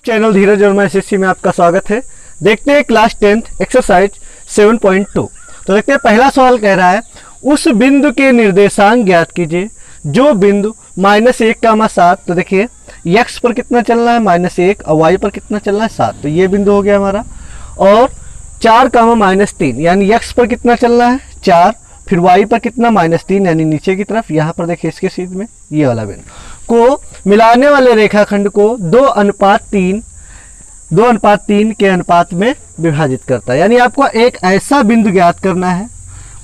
Channel धीरज Verma SSC में आपका स्वागत है। देखते हैं क्लास 10th एक्सरसाइज 7.2। तो देखते हैं पहला सवाल कह रहा है उस बिंदु के निर्देशांक ज्ञात कीजिए जो बिंदु -1, 7। तो देखिए x पर कितना चलना है -1 और y पर कितना चलना है 7। तो ये बिंदु हो गया हमारा। और 4, -3 यानी x पर कितना चलना है 4, फिर y पर कितना -3 यानी नीचे की तरफ। यहाँ पर देखिए इसके सीध में ये वाला बिंदु को मिलाने वाले रेखाखंड को 2:3 के अनुपात में विभाजित करता है। यानी आपको एक ऐसा बिंदु ज्ञात करना है,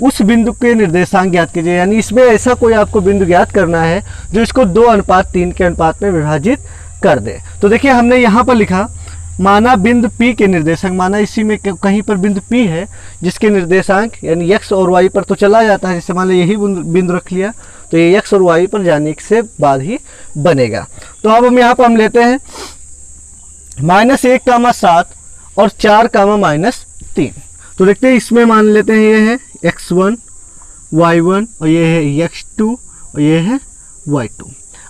उस बिंदु के निर्देशांक ज्ञात कीजिए। यानी इसमें ऐसा कोई आपको बिंदु ज्ञात करना है जो इसको 2:3 के अनुपात में विभाजित कर दे। तो देखिए हमने यहाँ पर लिखा माना बिंदु P के निर्देशांक, माना इसी में कहीं पर बिंदु P है जिसके निर्देशांक यानी x और y पर तो चला जाता है। जैसे मान लो यही बिंदु रख लिया तो ये x और y पर जाने से बाद ही बनेगा। तो अब हम यहाँ पर हम लेते हैं -1, 7 और 4, -3। तो देखते हैं इसमें मान लेते हैं ये है x1 y1 और ये है x2 और ये है y2।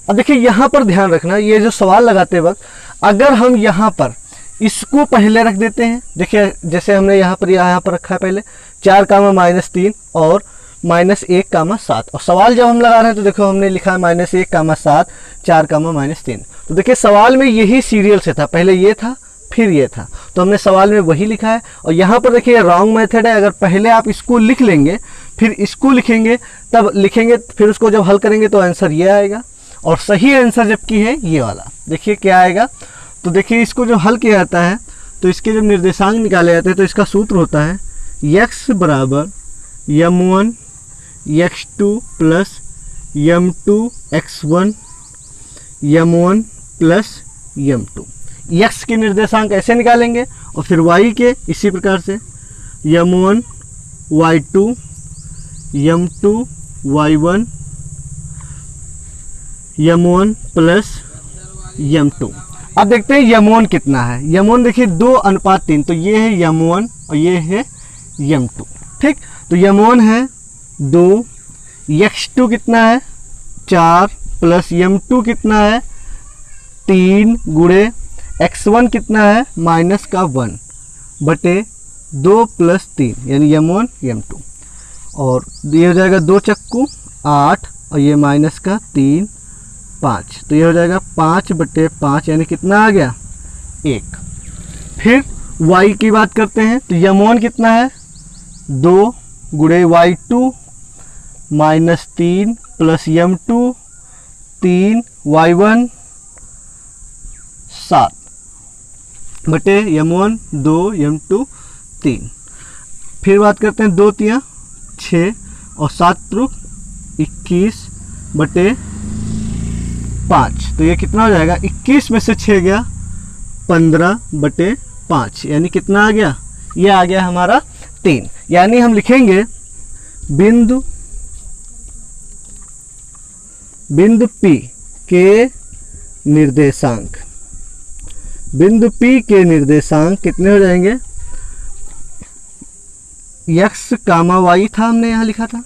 अब देखिए यहाँ पर ध्यान रखना, ये जो सवाल लगाते वक्त अगर हम यहाँ पर इसको पहले रख देते हैं, देखिए जैसे हमने यहाँ पर रखा है पहले 4, -3 और -1, 7। और सवाल जब हम लगा रहे हैं तो देखो हमने लिखा है -1, 7, 4, -3। तो देखिए सवाल में यही सीरियल से था, पहले ये था फिर ये था, तो हमने सवाल में वही लिखा है। और यहाँ पर देखिए रॉन्ग मेथड है, अगर पहले आप इसको लिख लेंगे फिर इसको लिखेंगे तब लिखेंगे फिर उसको जब हल करेंगे तो आंसर ये आएगा। और सही आंसर जबकि है ये वाला, देखिए क्या आएगा। तो देखिए इसको जो हल किया जाता है तो इसके जब निर्देशांक निकाले जाते हैं तो इसका सूत्र होता है x बराबर m1 x2 plus m2 x1 m1 plus m2। x के निर्देशांक ऐसे निकालेंगे और फिर y के इसी प्रकार से m1 y2 m2 y1 m1 plus m2। अब देखते हैं m1 कितना है। m1 देखिए 2:3, तो ये है m1 और ये है m2। ठीक, तो m1 है 2, x2 कितना है 4 प्लस m2 कितना है 3 गुणे x1 कितना है -1 बटे 2 + 3 यानी m1 m2। और ये हो जाएगा 2 चक्कू 8 और ये -3 5, तो ये हो जाएगा 5/5 यानी कितना आ गया 1। फिर y की बात करते हैं तो m1 कितना है 2 गुणे y2 -3 प्लस m2 3 y1 7 बटे m1 2 m2 3। फिर बात करते हैं 2 × 6 और 7 × 21 बटे 5, तो ये कितना हो जाएगा 21 में से 6 गया 15/5 यानी कितना आ गया, ये आ गया हमारा 3। यानी हम लिखेंगे बिंदु P के निर्देशांक, बिंदु P के निर्देशांक कितने हो जाएंगे, x, y था हमने यहाँ लिखा था,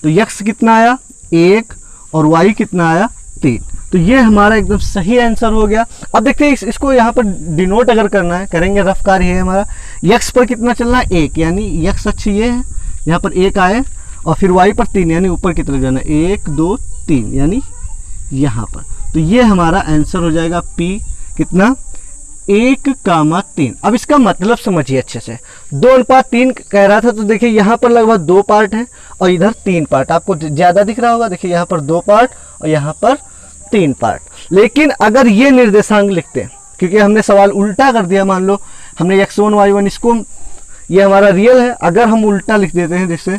तो x कितना आया 1 और y कितना आया 3। तो ये हमारा एकदम सही आंसर हो गया। अब देखते हैं इसको यहाँ पर डिनोट अगर करना है करेंगे, रफ कार्य है हमारा। x पर कितना चलना है 1 यानी x अक्ष ये है, यहाँ पर 1 आए और फिर y पर 3 यानी ऊपर की तरफ जाना 1 2 3 यानी यहाँ पर। तो ये हमारा आंसर हो जाएगा P कितना 1,3। अब इसका मतलब समझिए अच्छे से, 2:3 कह रहा था तो देखिए यहाँ पर लगभग 2 पार्ट है और इधर 3 पार्ट, आपको ज़्यादा दिख रहा होगा। देखिए यहाँ पर 2 पार्ट और यहाँ पर 3 पार्ट। लेकिन अगर ये निर्देशांक लिखते हैं, क्योंकि हमने सवाल उल्टा कर दिया, मान लो हमने x1 y1 इसको, ये हमारा रियल है, अगर हम उल्टा लिख देते हैं जैसे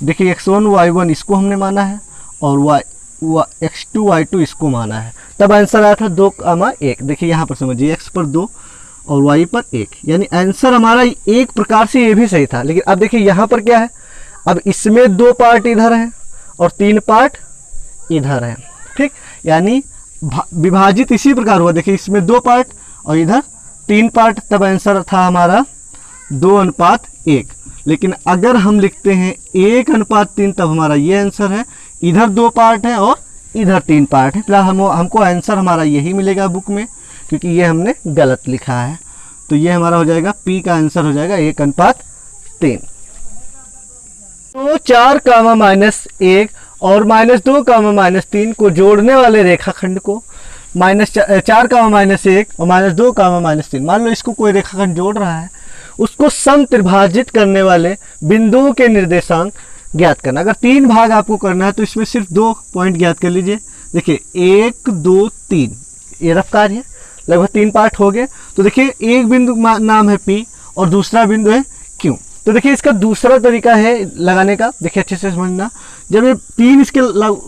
देखिए x1 y1 इसको हमने माना है और x2 y2 इसको माना है, तब आंसर आया था 2,1। देखिए यहाँ पर समझिए x पर 2 और y पर 1 यानी आंसर हमारा एक प्रकार से ये भी सही था। लेकिन अब देखिए यहाँ पर क्या है, अब इसमें 2 पार्ट इधर हैं और 3 पार्ट इधर हैं। ठीक, यानी विभाजित इसी प्रकार हुआ, देखिए इसमें 2 पार्ट और इधर 3 पार्ट, तब आंसर था हमारा 2:1। लेकिन अगर हम लिखते हैं 1:3 तब हमारा ये आंसर है, इधर 2 पार्ट है और इधर 3 पार्ट है। फिलहाल हमको आंसर हमारा यही मिलेगा बुक में, क्योंकि ये हमने गलत लिखा है। तो ये हमारा हो जाएगा P का आंसर हो जाएगा 1:3। तो 4, -1 और -2, -3 को जोड़ने वाले रेखाखंड को -4, -1 और -2, -3, मान लो इसको कोई रेखाखंड जोड़ रहा है, उसको समत्रिभाजित करने वाले बिंदुओं के निर्देशांक ज्ञात करना। अगर 3 भाग आपको करना है तो इसमें सिर्फ 2 पॉइंट ज्ञात कर लीजिए। देखिए 1, 2, 3 ये रफ कार्य है, लगभग 3 पार्ट हो गए। तो देखिए एक बिंदु नाम है P और दूसरा बिंदु है Q। तो देखिए इसका दूसरा तरीका है लगाने का, देखिए अच्छे से समझना। जब ये 3 इसके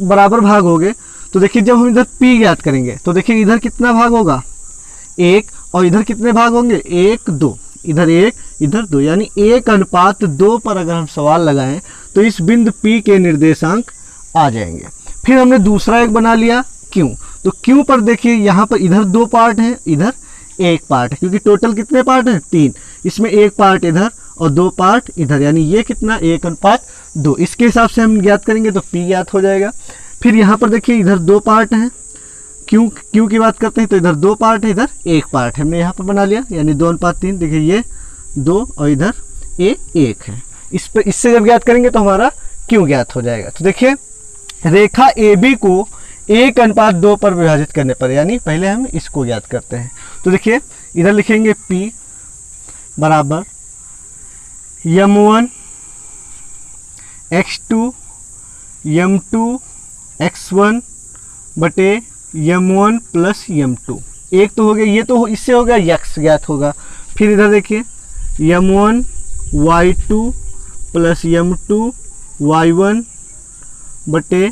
बराबर भाग हो गए तो देखिए जब हम इधर P ज्ञात करेंगे तो देखिए इधर कितना भाग होगा 1 और इधर कितने भाग होंगे 1, 2, इधर 1 इधर 2, यानी 1:2 पर अगर हम सवाल लगाएं तो इस बिंदु P के निर्देशांक आ जाएंगे। फिर हमने दूसरा एक बना लिया Q। तो Q पर देखिए यहाँ पर इधर 2 पार्ट हैं, इधर 1 पार्ट है, क्योंकि टोटल कितने पार्ट हैं 3, इसमें 1 पार्ट इधर और 2 पार्ट इधर, यानी ये कितना 1:2। इसके हिसाब से हम ज्ञात करेंगे तो P ज्ञात हो जाएगा। फिर यहाँ पर देखिए इधर 2 पार्ट हैं, Q की बात करते हैं तो इधर 2 पार्ट है, इधर 1 पार्ट है, हमने यहाँ पर बना लिया, यानी 2:3। देखिए ये 2 और इधर ये 1 है। इससे जब ज्ञात करेंगे तो हमारा Q ज्ञात हो जाएगा। तो देखिए रेखा AB को 1:2 पर विभाजित करने पर, यानी पहले हम इसको ज्ञात करते हैं। तो देखिए इधर लिखेंगे P बराबर M1 x2 M2 x1 बटे M1 प्लस M2। एक तो हो गया, ये तो इससे हो गया x ज्ञात होगा। फिर इधर देखिए M1 y2 plus M2 y1 बटे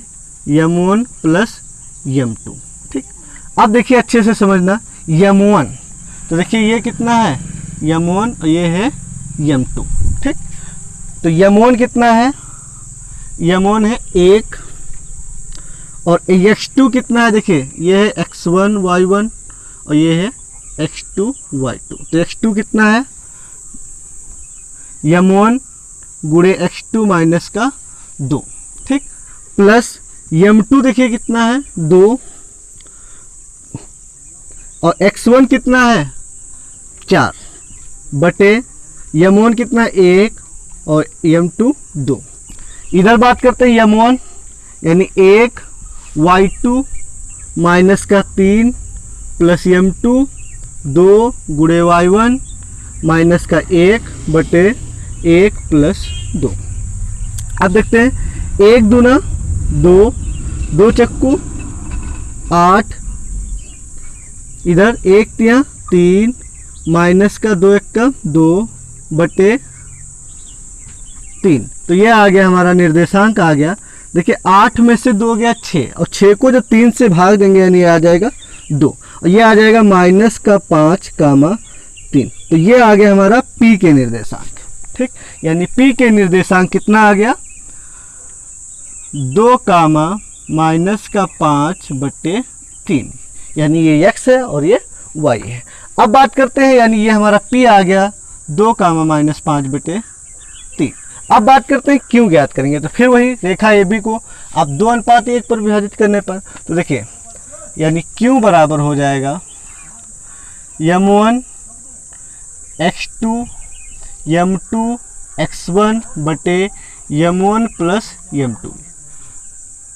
M1 प्लस M2। ठीक, अब देखिए अच्छे से समझना M1, तो देखिए ये कितना है M1 और ये है M2। ठीक, तो M1 कितना है, M1 है 1 और x2 कितना है, देखिए ये है x1 y1 और ये है x2 y2। तो x2 कितना है M1 गुणे x2 माइनस का 2। ठीक, प्लस M2 देखिए कितना है 2 और x1 कितना है 4 बटे M1 कितना 1 और M2 2। इधर बात करते हैं M1, यानी 1 y2 माइनस का 3 प्लस M2 2 गुणे y1 माइनस का 1 बटे 1 प्लस 2। अब देखते हैं 1 दूना 2, 2 चक्कू 8, इधर 1 तिया 3 माइनस का 2 एक्का 2 बटे 3। तो ये आ गया हमारा निर्देशांक आ गया। देखिए 8 में से 2 गया 6 और 6 को जब 3 से भाग देंगे यानी आ जाएगा 2 और ये आ जाएगा माइनस का 5, 3। तो ये आ गया हमारा P के निर्देशांक। ठीक, यानी P के निर्देशांक कितना आ गया 2, माइनस का 5 बटे 3, यानी ये x है और ये y है। अब बात करते हैं, यानी ये हमारा P आ गया 2, माइनस 5 बटे 3। अब बात करते हैं क्यों ज्ञात करेंगे, तो फिर वही रेखा AB को आप 2:1 पर विभाजित करने पर, तो देखिए यानी Q बराबर हो जाएगा M1 x2 M2 x1 बटे M1 प्लस M2।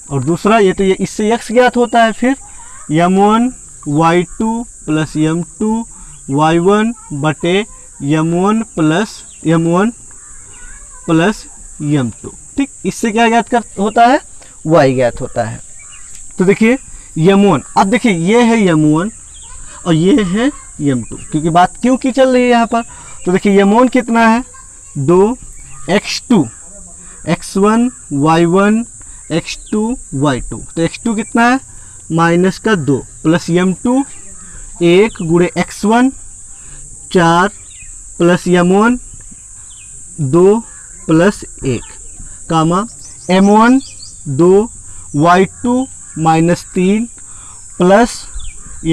और दूसरा ये तो ये इससे x ज्ञात होता है, फिर M1 y2 plus M2 y1 बटे M1 प्लस M2। ठीक, इससे क्या ज्ञात होता है y ज्ञात होता है। तो देखिए M1, अब देखिए ये है M1 और ये है M2, क्योंकि बात क्यों की चल रही है यहाँ पर। तो देखिए M1 कितना है 2 x2 x1 y1 x2 y2। तो x2 कितना है माइनस का 2 प्लस M2 1 गुणे x1 4 plus M1 2 plus 1 M1 2 y2 minus 3 plus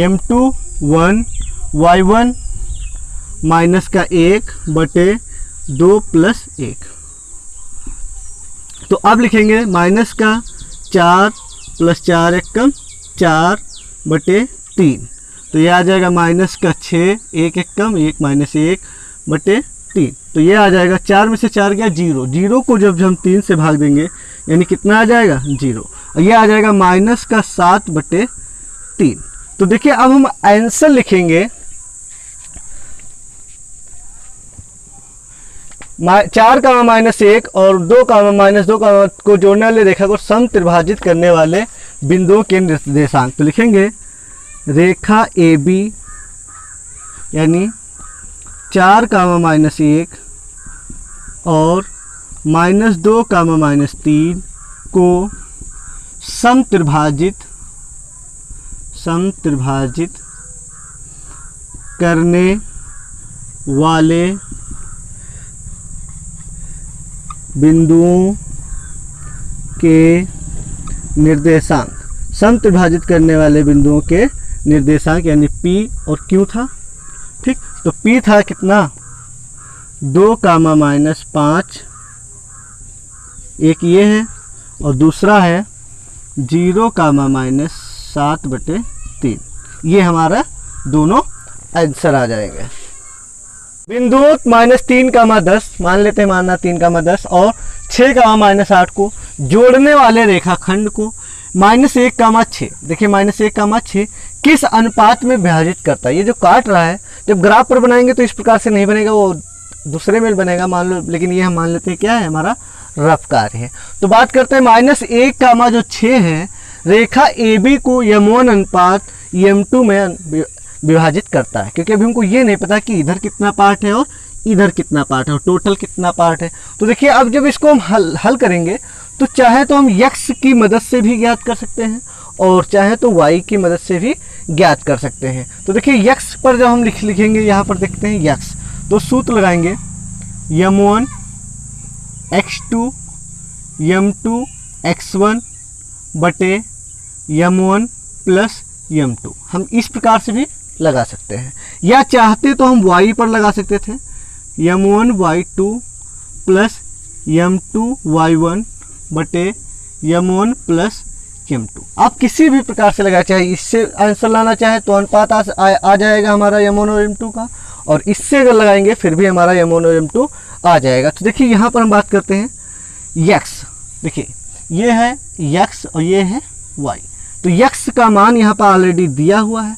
M2 1 y1 minus का 1 बटे 2 प्लस 1। तो अब लिखेंगे माइनस का 4 प्लस 4 एकम 4 बटे 3। तो ये आ जाएगा माइनस का 6, एक एक कम, 1 माइनस 1/3। तो ये आ जाएगा 4 में से 4 गया 0, 0 को जब हम 3 से भाग देंगे यानी कितना आ जाएगा 0, और ये आ जाएगा माइनस का 7/3। तो देखिए अब हम आंसर लिखेंगे 4 का माइनस 1 और 2 का माइनस 2 को जोड़ने वाले रेखा को सम त्रिभाजित करने वाले बिंदुओं के निर्देशांक। तो लिखेंगे रेखा ए बी यानी 4 का माइनस 1 और माइनस 2 का माइनस 3 को सम त्रिभाजित करने वाले बिंदुओं के निर्देशांक। सम त्रिभाजित करने वाले बिंदुओं के निर्देशांक यानी P और Q था। ठीक, तो P था कितना 2 का माइनस 5, एक ये है, और दूसरा है 0 का माइनस 7/3। ये हमारा दोनों आंसर आ जाएंगे। बिंदु -3 का 10 मान लेते हैं, मानना 3 का 10 और 6 का माइनस 8 को जोड़ने वाले रेखाखंड को -1 का 6, देखिए -1 का 6 किस अनुपात में विभाजित करता है। ये जो काट रहा है जब ग्राफ पर बनाएंगे तो इस प्रकार से नहीं बनेगा, वो दूसरे में बनेगा मान लो, लेकिन ये हम मान लेते हैं क्या है हमारा रफ कार्य है। तो बात करते हैं -1 का जो 6 है रेखा ए बी को M1 अनुपात M2 में विभाजित करता है, क्योंकि अभी हमको ये नहीं पता कि इधर कितना पार्ट है और इधर कितना पार्ट है और टोटल कितना पार्ट है। तो देखिए अब जब इसको हम हल करेंगे तो चाहे तो हम x की मदद से भी ज्ञात कर सकते हैं और चाहे तो y की मदद से भी ज्ञात कर सकते हैं। तो देखिए x पर जब हम लिखेंगे यहाँ पर देखते हैं x, तो सूत्र लगाएंगे M1 x2 M2 x1 बटे M1 प्लस M2, हम इस प्रकार से भी लगा सकते हैं, या चाहते तो हम y पर लगा सकते थे M1 y2 plus M2 y1 बटे M1 प्लस M2। आप किसी भी प्रकार से लगाए, चाहे इससे आंसर लाना चाहे तो अनुपात आ जाएगा हमारा M1 और M2 का, और इससे अगर लगाएंगे फिर भी हमारा M1 और M2 आ जाएगा। तो देखिए यहाँ पर हम बात करते हैं x, देखिए ये है x और ये है y। तो x का मान यहाँ पर ऑलरेडी दिया हुआ है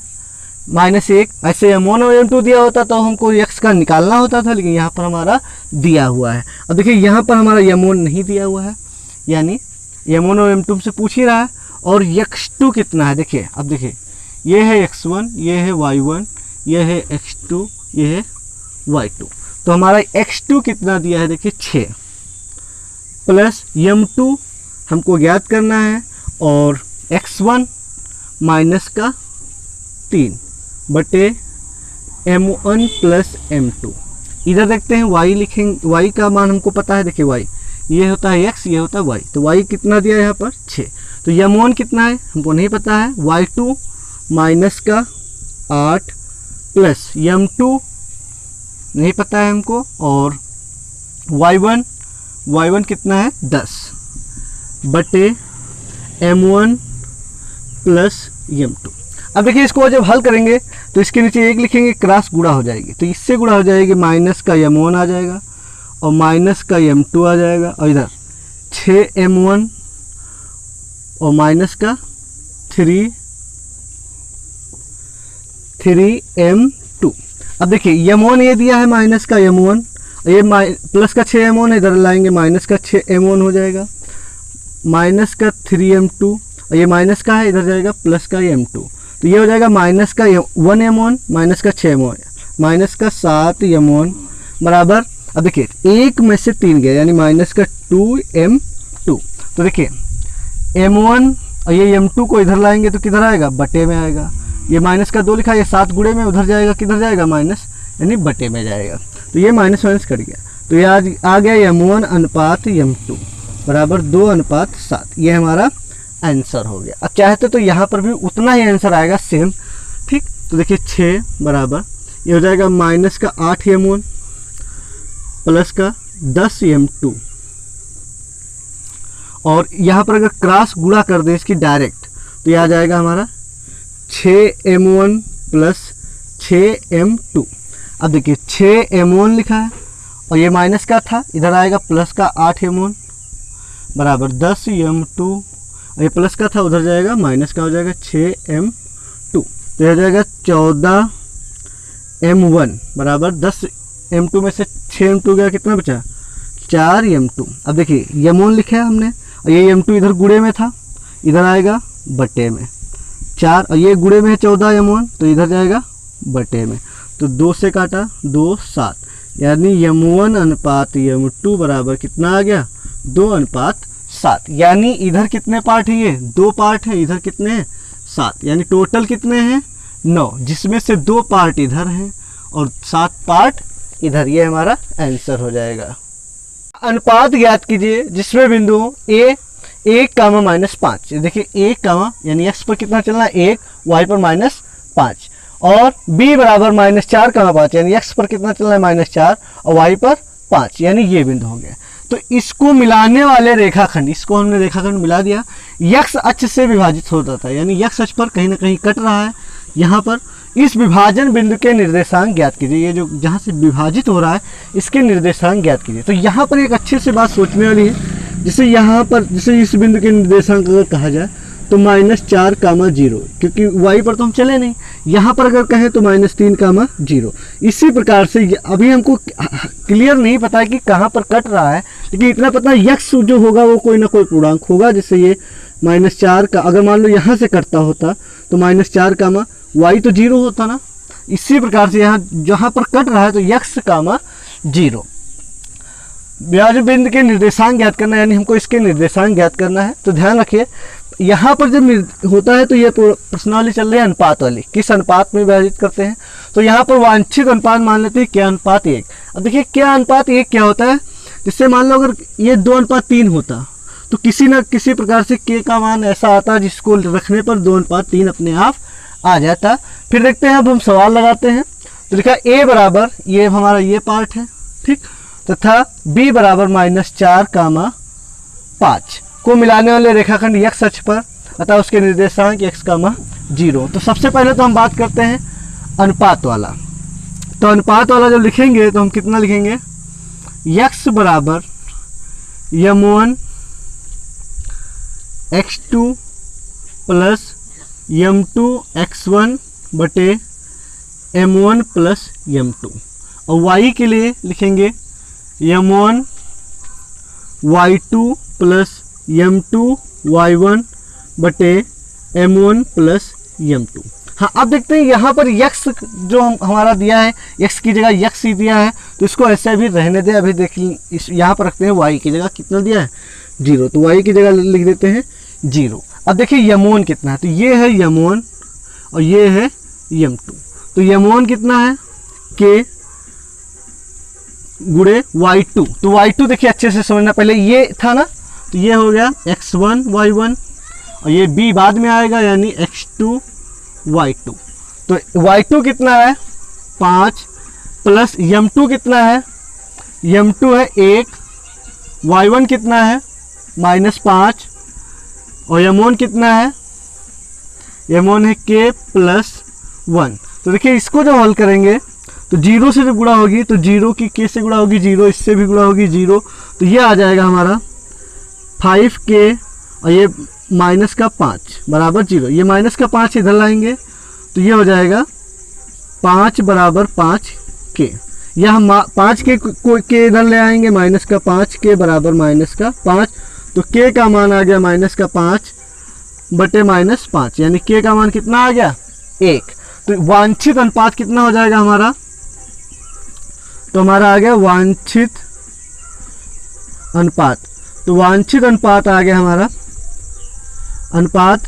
-1, ऐसे M1 और M2 दिया होता तो हमको x का निकालना होता था, लेकिन यहाँ पर हमारा दिया हुआ है। अब देखिए यहाँ पर हमारा M1 नहीं दिया हुआ है, यानी M1 और M2 से पूछ ही रहा है, और x2 कितना है देखिए। अब देखिए ये है x1, ये है y1, ये है x2, ये है y2। तो हमारा x2 कितना दिया है देखिए 6 प्लस M2 हमको ज्ञात करना है, और x1 माइनस का 3 बटे M1 प्लस M2। इधर देखते हैं y लिखेंगे, y का मान हमको पता है, देखिए y ये होता है x, ये होता है y। तो y कितना दिया है यहाँ पर 6। तो M1 कितना है हमको नहीं पता है, y2 माइनस का 8 प्लस M2 नहीं पता है हमको, और y1 कितना है 10 बटे M1 प्लस M2। अब देखिए इसको जब हल करेंगे तो इसके नीचे 1 लिखेंगे, क्रॉस गुणा हो जाएगी, तो इससे गुणा हो जाएगी, माइनस का M1 आ जाएगा और माइनस का M2 आ जाएगा, और इधर 6M1 और माइनस का 3M2। अब देखिए M1 ये दिया है माइनस का M1, ये प्लस का 6M1 है, इधर लाएंगे माइनस का 6M1 हो जाएगा, माइनस का 3M2, और ये माइनस का है, इधर जाएगा प्लस का M2। तो ये हो जाएगा माइनस का 1M1 माइनस का 6M1 माइनस का 7M1 बराबर, अब देखिए 1 में से 3 गया यानी माइनस का 2M2। तो देखिए M1 और ये M2 को इधर लाएंगे तो किधर आएगा, बटे में आएगा। ये माइनस का 2 लिखा है, ये 7 गुणे में उधर जाएगा, किधर जाएगा माइनस, यानी बटे में जाएगा। तो ये माइनस माइनस कट गया, तो ये आ गया M1 अनुपात M2 बराबर 2:7। ये हमारा आंसर हो गया। अब चाहते तो यहाँ पर भी उतना ही आंसर आएगा सेम, ठीक। तो देखिए 6 बराबर ये हो जाएगा माइनस का 8M1 प्लस का 10M2, और यहाँ पर अगर क्रॉस गुणा कर दें इसकी डायरेक्ट तो ये आ जाएगा हमारा 6M1 प्लस 6m2। अब देखिए 6m1 लिखा है और ये माइनस का था, इधर आएगा प्लस का 8m1 बराबर 10m2, और ये प्लस का था उधर जाएगा माइनस का हो जाएगा 6m2, तो यह हो जाएगा 14m1 बराबर 10m2 में से 6m2 गया, कितना बचा 4m2। अब देखिए m1 लिखा है हमने और ये m2 इधर गुणे में था, इधर आएगा बटे में 4, और ये गुणे में है 14m1 तो इधर जाएगा बटे में, तो 2 से काटा 2 7, यानी m1 अनुपात m2 बराबर कितना आ गया 2:7। यानी इधर कितने पार्ट है, ये 2 पार्ट है, इधर कितने हैं 7, यानी टोटल कितने हैं 9, जिसमें से 2 पार्ट इधर हैं और 7 पार्ट इधर। ये हमारा आंसर हो जाएगा। अनुपात ज्ञात कीजिए जिसमें बिंदु a 1, -5, देखिए 1, यानी x पर कितना चलना है 1, y पर -5, और b बराबर -4, यानी x पर कितना चलना है -4 और y पर 5, यानी ये बिंदु हो गया। तो इसको मिलाने वाले रेखाखंड, इसको हमने रेखाखंड मिला दिया, x अक्ष से विभाजित होता था, यानी x अक्ष पर कहीं ना कहीं कट रहा है। यहाँ पर इस विभाजन बिंदु के निर्देशांक ज्ञात कीजिए, ये जो जहाँ से विभाजित हो रहा है इसके निर्देशांक ज्ञात कीजिए। तो यहाँ पर एक अच्छे से बात सोचने वाली है, जैसे यहाँ पर जैसे इस बिंदु के निर्देशांक अगर कहा जाए तो -4, 0, क्योंकि y पर तो हम चले नहीं, यहाँ पर अगर कहें तो -3, 0। इसी प्रकार से अभी हमको क्लियर नहीं पता है कि कहाँ पर कट रहा है, लेकिन इतना पता है x जो होगा वो कोई ना कोई पूर्णांक होगा, जैसे ये -4 का अगर मान लो यहाँ से कटता होता तो -4, y तो 0 होता ना। इसी प्रकार से यहाँ जहाँ पर कट रहा है तो x, 0। विभाजन बिंदु के निर्देशांक ज्ञात करना है, यानी हमको इसके निर्देशांक ज्ञात करना है। तो ध्यान रखिए यहाँ पर जब होता है तो ये प्रश्नावली चल रही है अनुपात वाली, किस अनुपात में विभाजित करते हैं, तो यहाँ पर वांछित अनुपात मान लेते हैं क्या अनुपात 1। अब देखिए क्या अनुपात 1 क्या होता है, जिससे मान लो अगर ये 2:3 होता तो किसी न किसी प्रकार से k का मान ऐसा आता जिसको रखने पर 2:3 अपने आप आ जाता। फिर देखते हैं, अब हम सवाल लगाते हैं। तो लिखा a बराबर, ये हमारा ये पार्ट है ठीक, तथा b बराबर -4, 5 को मिलाने वाले रेखाखंड x अक्ष पर, अतः उसके निर्देशांक x, 0। तो सबसे पहले तो हम बात करते हैं अनुपात वाला। तो अनुपात वाला जब लिखेंगे तो हम कितना लिखेंगे, x बराबर m1 x2 plus m2 x1 बटे m1 प्लस m2, और y के लिए लिखेंगे m1 y2 plus m2 y1 बटे m1 प्लस m2। हाँ, अब देखते हैं यहाँ पर x जो हमारा दिया है, x की जगह x ही दिया है, तो इसको ऐसे भी रहने दें। अभी देखिए इस यहाँ पर रखते हैं y की जगह कितना दिया है 0, तो y की जगह लिख देते हैं 0। अब देखिए m1 कितना है, तो ये है m1 और ये है m2, तो m1 कितना है k गुणे y2, तो y2 देखिए अच्छे से समझना, पहले ये था ना, तो ये हो गया x1 y1 और ये b बाद में आएगा यानी x2 y2। तो y2 कितना है 5 प्लस m2 कितना है, m2 है 1, y1 कितना है -5 और m1 कितना है, m1 है k प्लस 1। तो देखिए इसको जब हल करेंगे तो 0 से जब गुणा होगी तो 0 की k से गुणा होगी 0, इससे भी गुणा होगी 0, तो ये आ जाएगा हमारा 5k और ये -5 बराबर 0। ये -5 इधर लाएंगे तो ये हो जाएगा 5 बराबर 5k। यह हम 5k को k इधर ले आएंगे, -5k बराबर -5, तो k का मान आ गया -5 बटे -5, यानी k का मान कितना आ गया 1। तो वांछित अनुपात कितना हो जाएगा हमारा, तो हमारा आ गया वांछित अनुपात। तो वांछित अनुपात आ गया हमारा अनुपात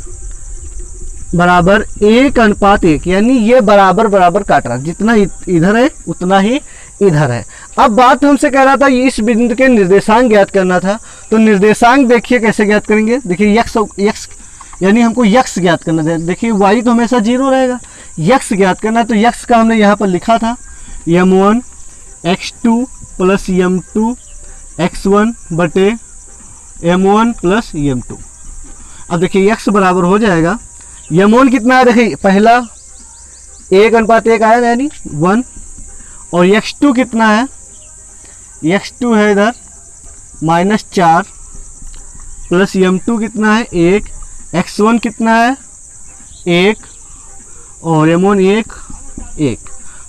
बराबर 1:1, यानी ये बराबर बराबर काट रहा है, जितना इधर है उतना ही इधर है। अब बात हमसे कह रहा था इस बिंदु के निर्देशांक ज्ञात करना था, तो निर्देशांक देखिए कैसे ज्ञात करेंगे। देखिए x यानी हमको x ज्ञात करना है, देखिए y तो हमेशा 0 रहेगा, x ज्ञात करना है, तो x का हमने यहाँ पर लिखा था m1 x2 plus m2 x1 बटे m1 प्लस m2। अब देखिए x बराबर हो जाएगा m1 कितना है, देखिए पहला 1:1 आया यानी 1। और x2 कितना है, x2 है इधर -4 प्लस m2 कितना है 1, x1 कितना है 1 और m1 1।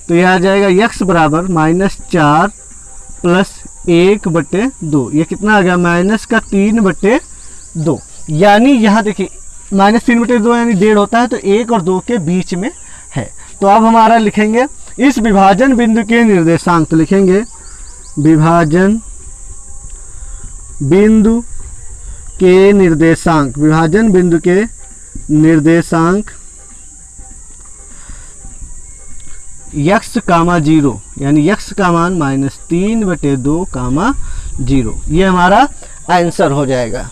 तो यह आ जाएगा x बराबर -4 प्लस 1/2। ये कितना आ गया -3/2। यानी यहाँ देखिए -3/2 यानी 1.5 होता है, तो 1 और 2 के बीच में है। तो अब हमारा लिखेंगे इस विभाजन बिंदु के निर्देशांक। तो लिखेंगे विभाजन बिंदु के निर्देशांक, विभाजन बिंदु के निर्देशांक x, 0 यानी x का मान -3/2, 0। ये हमारा आंसर हो जाएगा।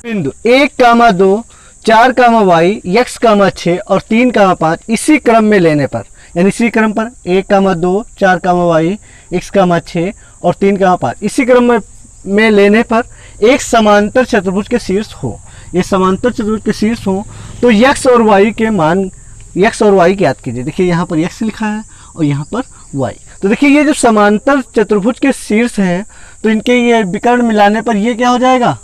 बिंदु 1, 2, 4, y, x, 6 और 3, 5 इसी क्रम में लेने पर, यानी इसी क्रम पर 1, 2, 4, y, x, 6 और 3, 5 इसी क्रम में लेने पर एक समांतर चतुर्भुज के शीर्ष हो। ये समांतर चतुर्भुज के शीर्ष हो तो x और y के मान, x और y ज्ञात कीजिए। देखिए यहाँ पर x लिखा है और यहाँ पर y। तो देखिए ये जो समांतर चतुर्भुज के शीर्ष हैं तो इनके ये विकर्ण मिलाने पर ये क्या हो जाएगा,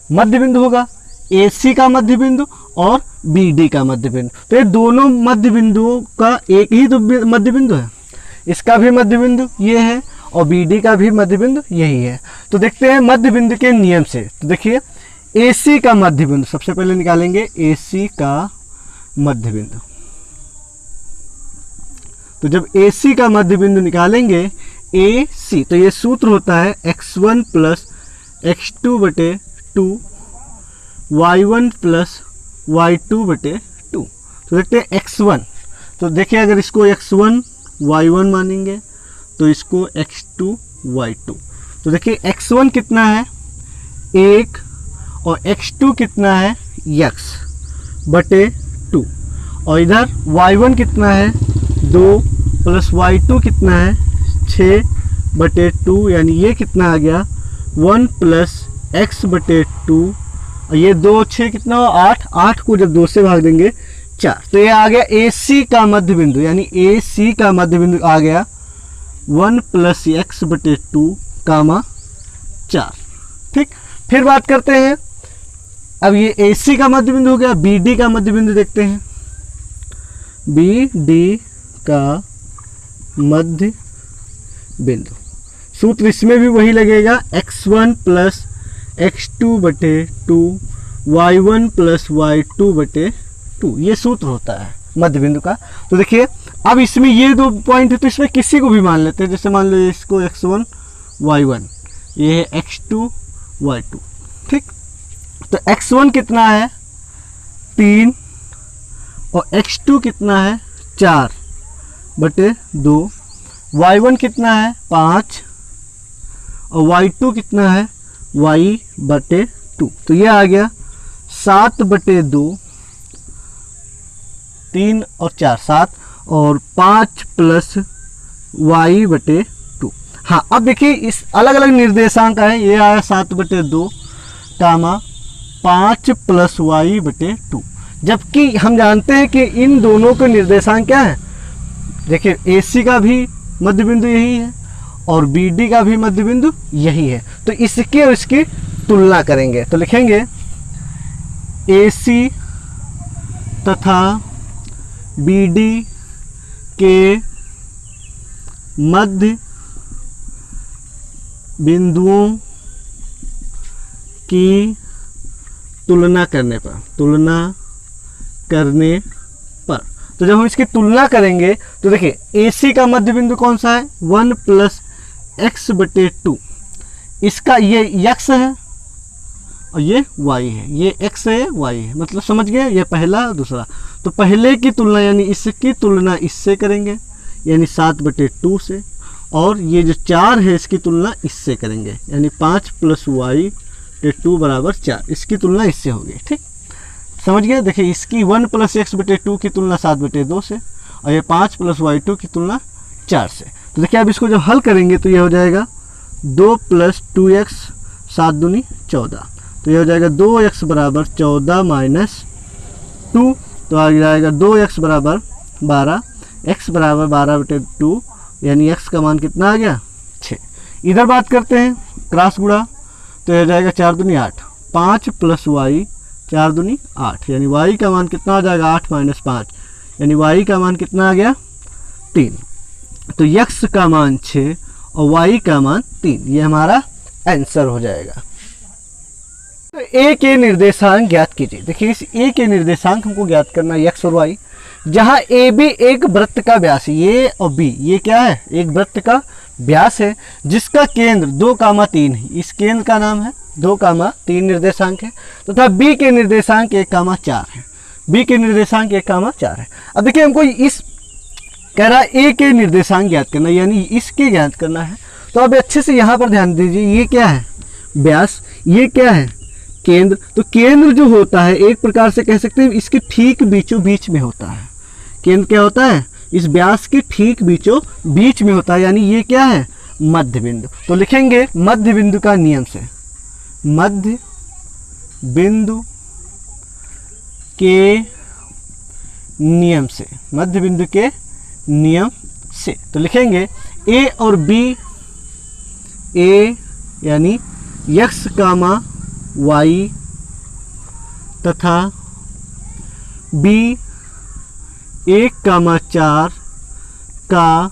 मध्य बिंदु होगा। AC का मध्य बिंदु और BD का मध्य बिंदु। तो ये दोनों मध्य बिंदुओं का एक ही तो मध्य बिंदु है। इसका भी मध्य बिंदु ये है और BD का भी मध्य बिंदु यही है। तो देखते हैं मध्य बिंदु के नियम से। तो देखिए AC का मध्य बिंदु सबसे पहले निकालेंगे, AC का मध्य बिंदु। तो जब AC का मध्य बिंदु निकालेंगे AC, तो ये सूत्र होता है x1 plus x2/2 y1 plus y2/2। तो देखते हैं x1। तो देखिए अगर इसको x1 y1 मानेंगे तो इसको x2 y2। तो देखिए x1 कितना है 1 और x2 कितना है x/2 और इधर y1 कितना है 2 प्लस y2 कितना है 6/2, यानी ये कितना आ गया 1 प्लस x/2 और ये 2 6 कितना हो 8, 8 को जब 2 से भाग देंगे 4। तो ये आ गया AC का मध्य बिंदु, यानी AC का मध्य बिंदु आ गया 1 प्लस x/2, 4। ठीक, फिर बात करते हैं। अब ये AC का मध्य बिंदु हो गया, BD का मध्य बिंदु देखते हैं। BD का मध्य बिंदु सूत्र इसमें भी वही लगेगा, x1 plus x2/2 y1 plus y2/2। ये सूत्र होता है मध्य बिंदु का। तो देखिए अब इसमें ये 2 पॉइंट है तो इसमें किसी को भी मान लेते हैं। जैसे मान लो इसको x1 y1, ये है x2 y2। ठीक, तो x1 कितना है 3 और x2 कितना है 4/2, y1 कितना है 5 और y2 कितना है y/2। तो ये आ गया 7/2, 3 और 4 7 और 5 प्लस y/2। हाँ, अब देखिए इस अलग अलग निर्देशांक है। ये आया 7/2 5 प्लस y/2, जबकि हम जानते हैं कि इन दोनों के निर्देशांक क्या है। देखिए AC का भी मध्य बिंदु यही है और BD का भी मध्य बिंदु यही है। तो इसके और इसकी तुलना करेंगे तो लिखेंगे AC तथा BD के मध्य बिंदुओं की तुलना करने पर तो जब हम इसकी तुलना करेंगे तो देखिए AC का मध्य बिंदु कौन सा है 1 प्लस x/2। इसका ये x है और ये y है, ये x है y है, मतलब समझ गए, ये पहला दूसरा। तो पहले की तुलना यानी इसकी तुलना इससे करेंगे यानी 7/2 से, और ये जो 4 है इसकी तुलना इससे करेंगे यानी 5 प्लस y/2 बराबर 4। इसकी तुलना इससे होगी। ठीक, समझ गए। देखिए इसकी 1 प्लस x/2 की तुलना 7/2 से और ये 5 प्लस y2 की तुलना 4 से। तो देखिए अब इसको जब हल करेंगे तो ये हो जाएगा 2 प्लस 2x 7 दूनी 14। तो ये हो जाएगा 2x बराबर 14 माइनस 2। तो आ जाएगा 2x बराबर 12, x बराबर 12/2 यानी x का मान कितना आ गया 6। इधर बात करते हैं क्रॉस गुणा, तो हो जाएगा 4 दूनी 8, 5 + y 4 दूनी 8 यानी y का मान कितना आ जाएगा 8 - 5 यानी y का मान कितना आ गया 3। तो x का मान 6 और y का मान 3, ये हमारा आंसर हो जाएगा। तो a के निर्देशांक ज्ञात कीजिए। देखिए इस a के निर्देशांक हमको ज्ञात करना है x और y, जहाँ ए बी एक वृत्त का व्यास है, ये और बी ये क्या है एक वृत्त का व्यास है जिसका केंद्र 2,3 है। इस केंद्र का नाम है 2,3 निर्देशांक है तथा बी के निर्देशांक 1,4 है। बी के निर्देशांक 1,4 है। अब देखिए हमको इस कह रहा है ए के निर्देशांक ज्ञात करना यानी इसके ज्ञात करना है। तो अब अच्छे से यहाँ पर ध्यान दीजिए, ये क्या है व्यास, ये क्या है केंद्र। तो केंद्र जो होता है एक प्रकार से कह सकते हैं इसके ठीक बीचों बीच में होता है। केंद्र क्या होता है इस व्यास के ठीक बीचों बीच में होता है यानी ये क्या है मध्य बिंदु। तो लिखेंगे मध्य बिंदु का नियम से, मध्य बिंदु के नियम से, मध्य बिंदु के नियम से। तो लिखेंगे ए और बी, ए यानी x, y तथा b 1,4 का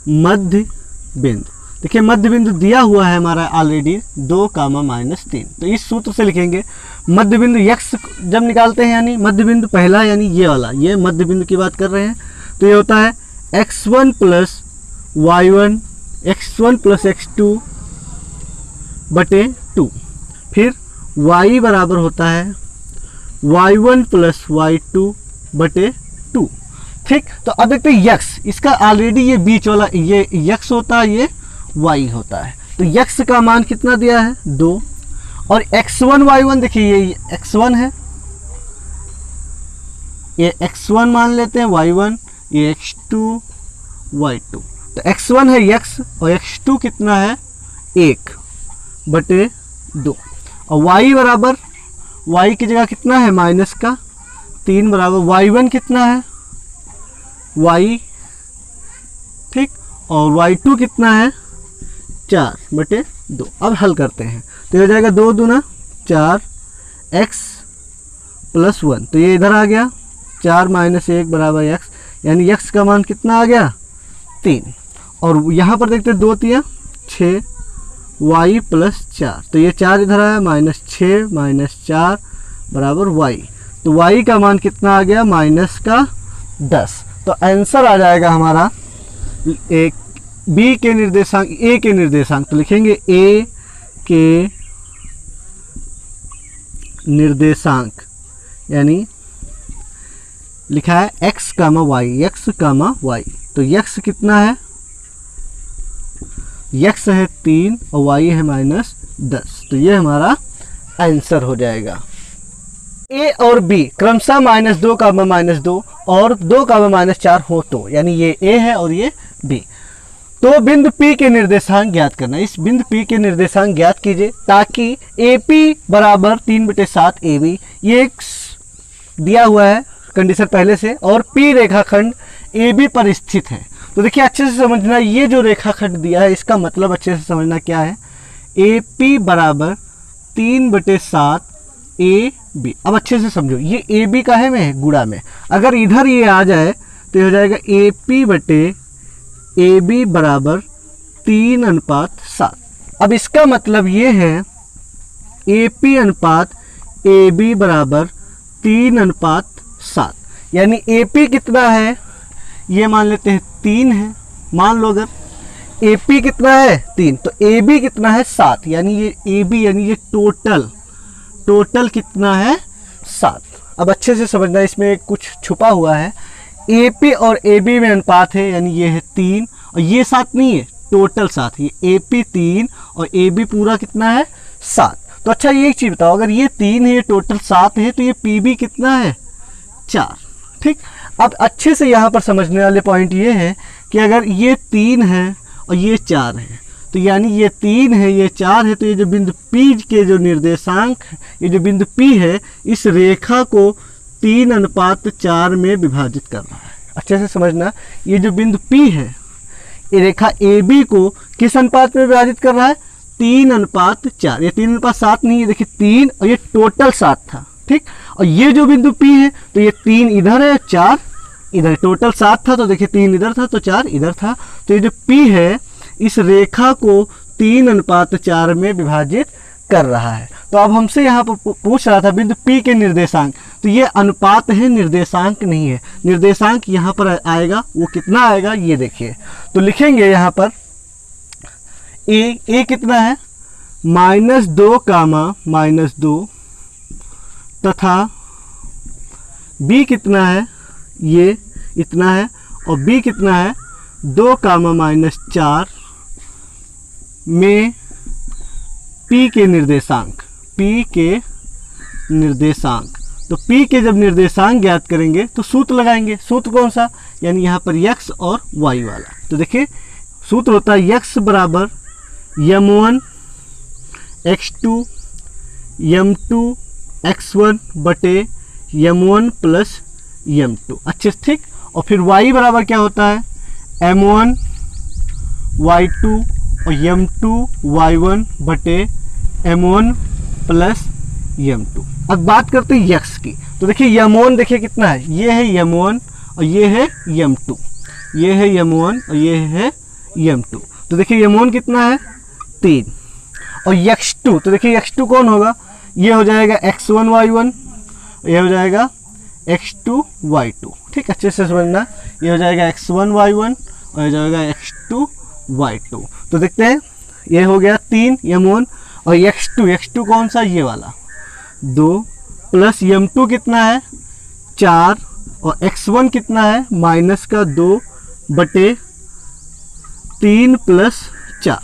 मध्य बिंदु। देखिए मध्य बिंदु दिया हुआ है हमारा ऑलरेडी 2,-3। तो इस सूत्र से लिखेंगे मध्य बिंदु x जब निकालते हैं यानी मध्य बिंदु पहला यानी ये वाला, ये मध्य बिंदु की बात कर रहे हैं। तो ये होता है x1 + y1 x1 + x2 बटे 2। फिर y बराबर होता है y1 + y2 बटे 2। ठीक, तो अब देखते हैं x, इसका ऑलरेडी ये बीच वाला ये x होता है, ये y होता है। तो x का मान कितना दिया है 2 और x1 y1 देखिए ये x1 है, ये x1 मान लेते हैं, y1 ये x2 y2। तो x1 है x और x2 कितना है 1 बटे 2 और y बराबर y की जगह कितना है -3 बराबर y1 कितना है y, ठीक, और y2 कितना है 4 बटे 2। अब हल करते हैं तो हो जाएगा 2 दूना 4 x + 1, तो ये इधर आ गया 4 - 1 बराबर x यानी x का मान कितना आ गया 3। और यहाँ पर देखते हैं 2 × 6 y + 4, तो ये 4 इधर आया -6 - 4 बराबर y। तो y का मान कितना आ गया -10। तो आंसर आ जाएगा हमारा एक बी के निर्देशांक ए के निर्देशांक। तो लिखेंगे ए के निर्देशांक यानी लिखा है x, y। तो x कितना है x है 3 और y है -10। तो ये हमारा आंसर हो जाएगा। a और b क्रमशः -2, -2 और 2, -4 हो तो यानी ये a है और ये b। तो बिंदु P के निर्देशांक ज्ञात करना। इस बिंदु P के निर्देशांक ज्ञात कीजिए ताकि AP बराबर 3/7 AB, ये एक दिया हुआ है कंडीशन पहले से, और P रेखाखंड AB पर स्थित है। तो देखिए अच्छे से समझना, ये जो रेखाखंड दिया है इसका मतलब अच्छे से समझना क्या है, AP बराबर 3/7 AB। अब अच्छे से समझो, ये AB का है में गुणा में, अगर इधर ये आ जाए तो हो जाएगा AP बटे AB बराबर 3:7। अब इसका मतलब ये है AP अनुपात AB बराबर 3:7 यानी AP कितना है ये मान लेते हैं 3 है। मान लो अगर AP कितना है 3 तो AB कितना है 7 यानी ये AB यानी ये टोटल कितना है 7। अब अच्छे से समझना, इसमें कुछ छुपा हुआ है। AP और AB में अनुपात है यानी ये है 3 और ये 7 नहीं है, टोटल 7। ये AP 3 और AB पूरा कितना है 7। तो अच्छा ये एक चीज़ बताओ, अगर ये 3 है, ये टोटल 7 है, तो ये PB कितना है 4। ठीक, अब अच्छे से यहाँ पर समझने वाले पॉइंट ये है कि अगर ये 3 है और ये 4 है तो यानी ये 3 है ये 4 है, तो ये जो बिंदु P के जो निर्देशांक, ये जो बिंदु P है, इस रेखा को 3:4 में विभाजित कर रहा है। अच्छे से समझना, ये जो बिंदु P है, ये रेखा AB को किस अनुपात में विभाजित कर रहा है? 3:4। ये 3:7 नहीं है, देखिए 3, और ये टोटल 7 था, ठीक। और ये जो बिंदु P है, तो ये 3 इधर है, 4 इधर, टोटल 7 था, तो देखिए 3 इधर था तो 4 इधर था। तो ये जो P है, इस रेखा को 3:4 में विभाजित कर रहा है। तो अब हमसे यहाँ पर पूछ रहा था बिंदु P के निर्देशांक, तो ये अनुपात है, निर्देशांक नहीं है। निर्देशांक यहाँ पर आएगा, वो कितना आएगा ये देखिए। तो लिखेंगे यहाँ पर ए कितना है? -2, -2, तथा B कितना है? ये इतना है, और B कितना है? 2, -4 में P के निर्देशांक, P के निर्देशांक। तो P के जब निर्देशांक ज्ञात करेंगे तो सूत्र लगाएंगे। सूत्र कौन सा? यानी यहाँ पर x और y वाला। तो देखिए सूत्र होता है x बराबर m1 x2 m2 x1 बटे m1 प्लस m2। अच्छे से ठीक। और फिर y बराबर क्या होता है? m1 y2 और m2 y1 बटे m1 प्लस m2। अब बात करते हैं x की। तो देखिए m1 देखिए कितना है? ये है m1 और ये है m2, ये है m1 और ये है m2। तो देखिए m1 कितना है? 3। और x2, तो देखिए x2 कौन होगा? ये हो जाएगा x1 y1, ये हो जाएगा x2 y2। ठीक, अच्छे से समझना। ये हो जाएगा x1 y1 और ये हो जाएगा x2 y2। तो देखते हैं, ये हो गया 3 m1 और x2 कौन सा? ये वाला 2 प्लस m2 कितना है? 4 और x1 कितना है? -2 बटे 3 प्लस 4।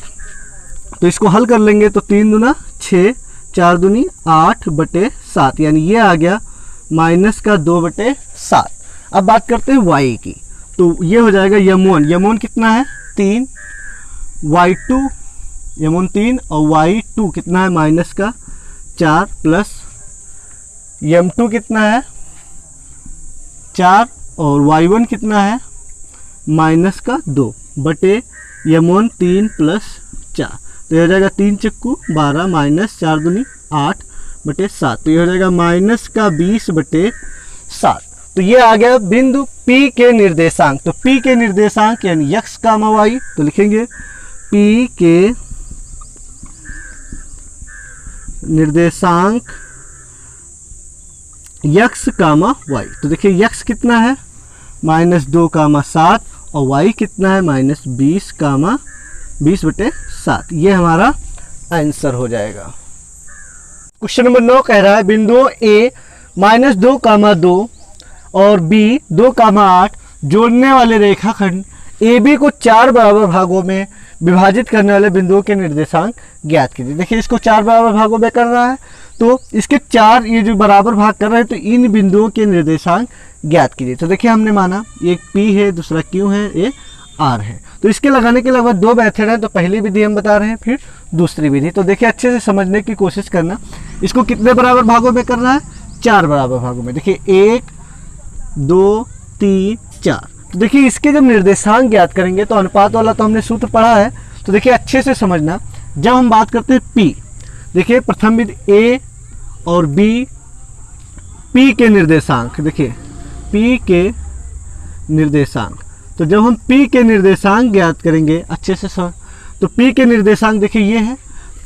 तो इसको हल कर लेंगे तो 3 दूना 6, 4 दूनी 8 बटे 7, यानी ये आ गया -2 बटे 7। अब बात करते हैं y की। तो ये हो जाएगा m1 कितना है? 3, y2 m1 3 और y2 कितना है? -4 प्लस m2 कितना है? 4 और y1 कितना है? -2 बटे m1 3 प्लस 4। तो ये हो जाएगा 3 चक्कू 12 -4 दूनी 8 बटे 7। तो ये हो जाएगा -20 बटे 7। तो ये आ गया बिंदु P के निर्देशांक। तो P के निर्देशांक यानी x, y। तो लिखेंगे P के निर्देशांक x, y। तो देखिए x कितना है? -2, 7 और y कितना है? -20 बटे 7। ये हमारा आंसर हो जाएगा। क्वेश्चन नंबर 9 कह रहा है बिंदुओं A -2, 2 और B 2, 8 जोड़ने वाले रेखाखंड AB को 4 बराबर भागों में विभाजित करने वाले बिंदुओं के निर्देशांक ज्ञात कीजिए। देखिए इसको 4 बराबर भागों में कर रहा है, तो इसके 4 ये जो बराबर भाग कर रहे हैं, तो इन बिंदुओं के निर्देशांक ज्ञात कीजिए। तो देखिए हमने माना एक P है, दूसरा Q है, एक R है। तो इसके लगाने के लगभग 2 मेथड हैं। तो पहली विधि हम बता रहे हैं, फिर दूसरी विधि। तो देखिए अच्छे से समझने की कोशिश करना। इसको कितने बराबर भागों में कर रहा है? 4 बराबर भागों में। देखिए 1, 2, 3, 4। तो देखिए इसके जब निर्देशांक ज्ञात करेंगे तो अनुपात वाला तो हमने सूत्र पढ़ा है। तो देखिए अच्छे से समझना, जब हम बात करते हैं P, देखिए प्रथम विधि A और B, P के निर्देशांक। देखिए P के निर्देशांक, तो जब हम P के निर्देशांक ज्ञात करेंगे अच्छे से तो P के निर्देशांक देखिए ये है।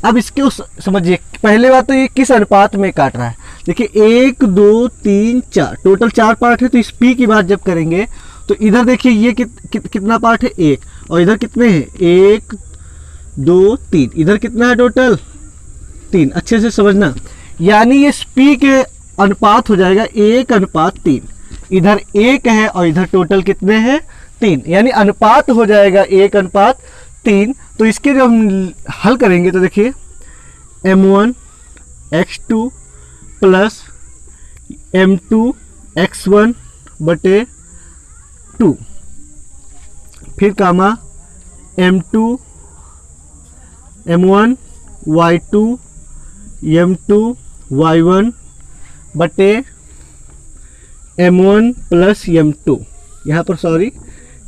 अब इसके उस समझिए, पहले बात तो ये किस अनुपात में काट रहा है। देखिए 1, 2, 3, 4 टोटल 4 पार्ट है। तो इस P की बात जब करेंगे तो इधर देखिए ये कितना पार्ट है? 1, और इधर कितने हैं? 1, 2, 3। इधर कितना है टोटल? 3। अच्छे से समझना, यानी ये P के अनुपात हो जाएगा 1:3। इधर 1 है और इधर टोटल कितने हैं? 3, यानी अनुपात हो जाएगा 1:3। तो इसके जब हम हल करेंगे तो देखिए m1 x2 plus m2 x1 बटे 2, फिर कामा m2 m1 y2 m2 y1 बटे m1 प्लस m2, यहाँ पर सॉरी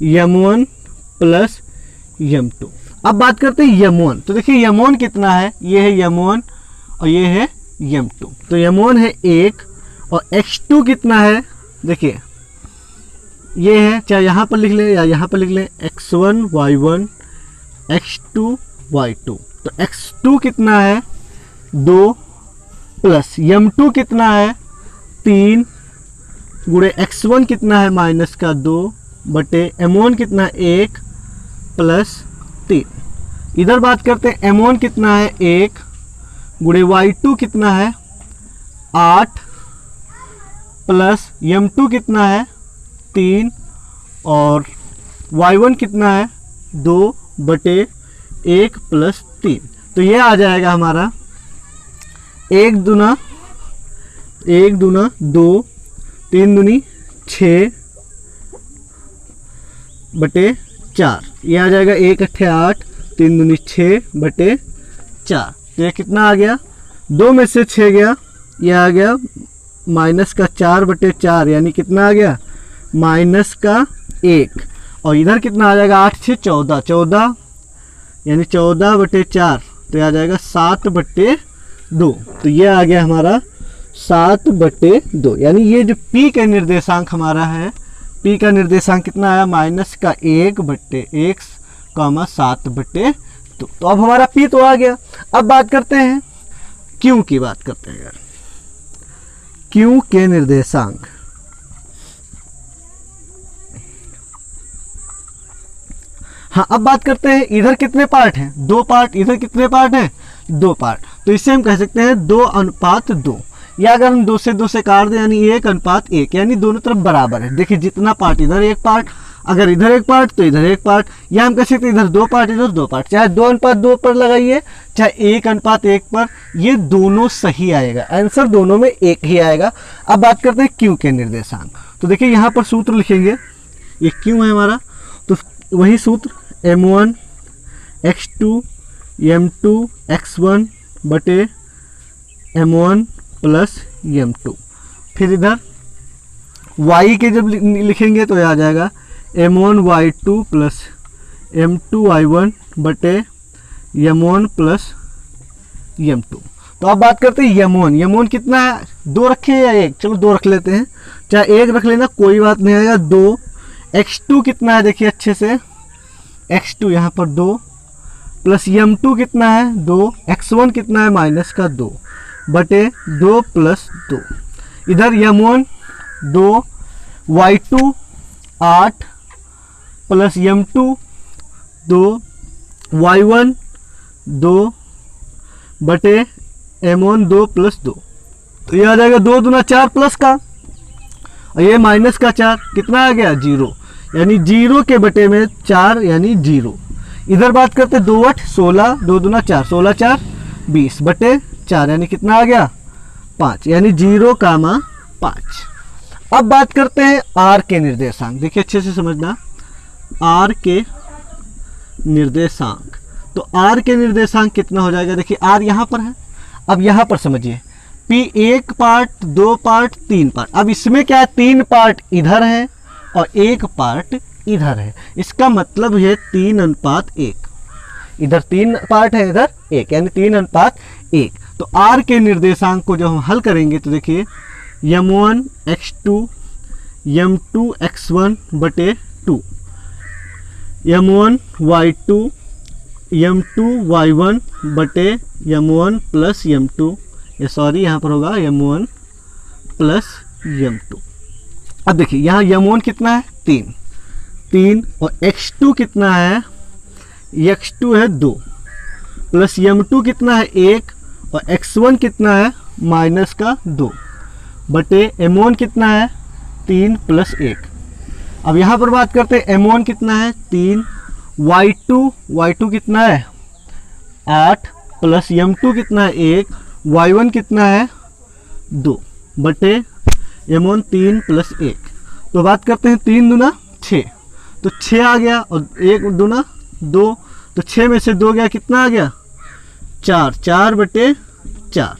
m1 प्लस m2। अब बात करते हैं m1। तो देखिए m1 कितना है, ये है m1 और ये है m2। तो m1 है 1 और x2 कितना है, देखिए ये है, चाहे यहाँ पर लिख लें या यहाँ पर लिख लें, x1 y1 x2 y2। तो x2 कितना है 2 प्लस m2 कितना है 3 गुणे x1 कितना है माइनस का 2 बटे m1 कितना है 1 प्लस 3। इधर बात करते हैं m1 कितना है 1 गुणे y2 कितना है 8 प्लस m2 कितना है 3 और y1 कितना है 2 बटे 1 प्लस 3। तो ये आ जाएगा हमारा 1 दूना 2 3 दूनी 6 बटे 4। ये आ जाएगा 1 अट्ठे 8 3 दूनी 6 बटे 4। तो ये कितना आ गया, 2 में से 6 गया, ये आ गया माइनस का 4 बटे 4, यानी कितना आ गया माइनस का 1। और इधर कितना आ जाएगा 8 से 14 14 यानी 14 बटे 4, तो ये आ जाएगा 7 बटे 2। तो ये आ गया हमारा 7 बटे 2, यानी ये जो P का निर्देशांक हमारा है, P का निर्देशांक कितना आया माइनस का 1 बटे 1 7 बटे 2। तो अब हमारा P तो आ गया। अब बात करते हैं Q की, बात करते हैं यार Q के निर्देशांक। हाँ, अब बात करते हैं इधर कितने पार्ट हैं, 2 पार्ट, इधर कितने पार्ट हैं 2 पार्ट। तो इससे हम कह सकते हैं 2 अनुपात 2, या अगर हम 2 से 2 से काट दें यानी 1 अनुपात 1, यानी दोनों तरफ बराबर है। देखिए जितना पार्ट इधर 1 पार्ट, अगर इधर 1 पार्ट तो इधर 1 पार्ट, या हम कह सकते हैं इधर 2 पार्ट इधर 2 पार्ट, चाहे 2 अनुपात 2 पर लगाइए चाहे 1 अनुपात 1 पर, ये दोनों सही आएगा, आंसर दोनों में एक ही आएगा। अब बात करते हैं Q के निर्देशांक। तो देखिए यहाँ पर सूत्र लिखेंगे, ये Q है हमारा, तो वही सूत्र m1 x2 m2 x1 बटे m1 प्लस m2। फिर इधर y के जब लिखेंगे तो आ जाएगा m1 y2 plus m2 y1 बटे m1 प्लस m2। तो अब बात करते हैं m1 कितना है, 2 रखे या 1, चलो 2 रख लेते हैं, चाहे 1 रख लेना कोई बात नहीं आएगा। 2 x2 कितना है, देखिए अच्छे से, x2 यहाँ पर 2 प्लस m2 कितना है 2, x1 कितना है माइनस का 2 बटे 2 प्लस 2। इधर m1 2 y2 8 plus m2 2 y1 2 बटे m1 2 प्लस 2। तो ये आ जाएगा 2 दूना 4 प्लस का, और ये माइनस का 4, कितना आ गया 0, यानी 0 के बटे में 4 यानी 0। इधर बात करते 2 8 16 2 दूना 4 16 4 20 बटे 4, यानी कितना आ गया 5, यानी 0 कामा 5। अब बात करते हैं R के निर्देशांक। देखिए अच्छे से समझना, R के निर्देशांक। तो R के निर्देशांक कितना हो जाएगा, देखिए R यहाँ पर है। अब यहाँ पर समझिए P 1 पार्ट 2 पार्ट 3 पार्ट। अब इसमें क्या है, 3 पार्ट इधर है और 1 पार्ट इधर है, इसका मतलब है 3 अनुपात 1। इधर 3 पार्ट है इधर 1, यानी 3 अनुपात 1। तो R के निर्देशांक को जब हम हल करेंगे तो देखिए m1 x2 m2 x1 बटे 2, m1 y2 m2 y1 बटे m1 प्लस m2, ये सॉरी यहाँ पर होगा m1 प्लस m2। अब देखिए यहाँ m1 कितना है 3 और x2 कितना है, x2 है 2 प्लस m2 कितना है 1 और x1 कितना है माइनस का 2 बटे m1 कितना है 3 प्लस 1। अब यहाँ पर बात करते हैं m1 कितना है 3, y2 कितना है 8 प्लस m2 कितना है 1, y1 कितना है 2 बटे m1 3 प्लस 1। तो बात करते हैं 3 दूना 6, तो 6 आ गया और 1 दूना 2, तो 6 में से 2 गया, कितना आ गया 4, 4 बटे 4।